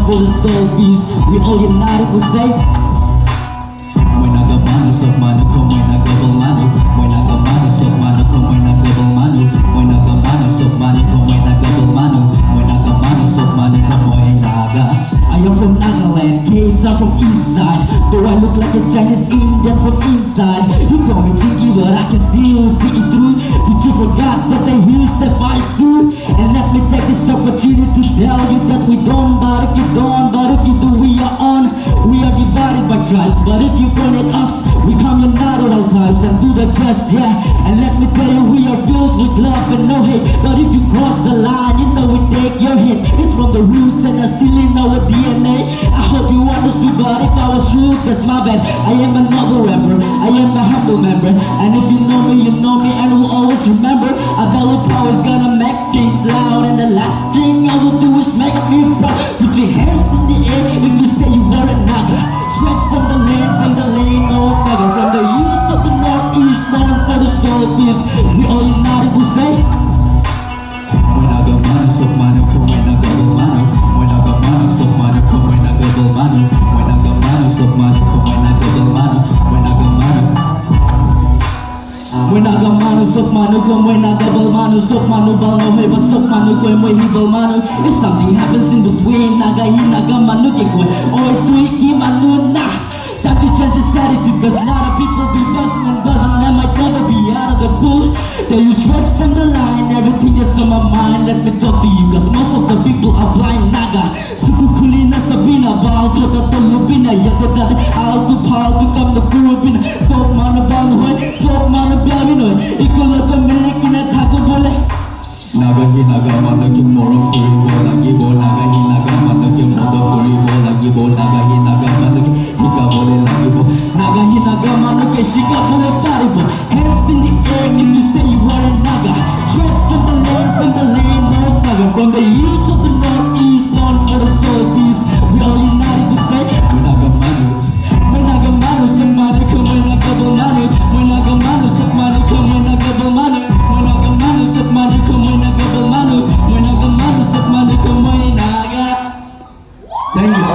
for the soul peace. We all united, we say. Mo'y nagamano sa mano ko, mo'y nagabamano. Mo'y nagamano sa mano ko, mo'y nagabamano. Mo'y nagamano sa mano ko, mo'y nagabamano. Mo'y nagamano sa mano ko, mo'y naga. I am from Nagaland, kids are from east side. Though I look like a Chinese Indian from inside. You call me cheeky, but I can still see it through. But you forgot that the hills have eyes too. And let me take this opportunity to tell you that we don't. But if you don't, but if you do, we are on. We are divided by tribes, but if you point at us, we come united at all times and do the just, yeah. And let me tell you, we are filled with love and no hate. But if you cross the line, you know we take your hit. It's from the roots and it's still in our DNA. I hope you understood, but if I was rude, that's my bad. I am a noble rapper, I am a humble member. And if you know me, and will always remember. A dollar power is gonna make things loud. And the last thing I will do is make me proud. Put your hands in the air if you say you are a Naga. Straight from the lane, no Naga. From the youth of the northeast, known for the soul peace. We all united, we say. Mo'y nagamano sa mano ko, mo'y nagabamano. Mo'y nagamano sa mano ko, mo'y nagabamano. Mo'y nagamano sa mano ko, mo'y nagabamano. Mo'y nagamano. Mo'y nagamano sa mano ko, mo'y nagabalmano. Sok mano balno, hey, but sok mano ko, mo'y hibalmano. If something happens in between, nagagamano ke ko. Oy, tuiki mano na. That the chances attitude, cause a lot of people be buzzing and buzzing. That might never be out of the bull. Tell you straight from the line, everything that's on my mind. Let me talk to you, cause most of the people are blind Naga. Sukukuli na sabina, baal to the tulubina. Yagada, I'll to pal to come the purubina. Sok mano balno, hoy, sok mano biabino. Ikulaga miliki na tako bole. Naga hinagamano ki morong kuribo lagi bo. Naga hinagamano ki modo kuribo lagi bo. Naga hinagamano ki hika bole lagi bo. Naga hinagamano ki shika bole pari bo. Hands in the air if you say you are a Naga. Straight from the lane, no Naga. From the youth of the northeast, known for the soul peace. We all united to say, mo'y nagamano. Mo'y nagamano sa mano ko, mo'y nagabamano. Mo'y nagamano sa mano ko, mo'y nagabamano. Mo'y nagamano sa mano ko, mo'y nagabamano. Mo'y nagamano sa mano ko, mo'y naga. Thank you.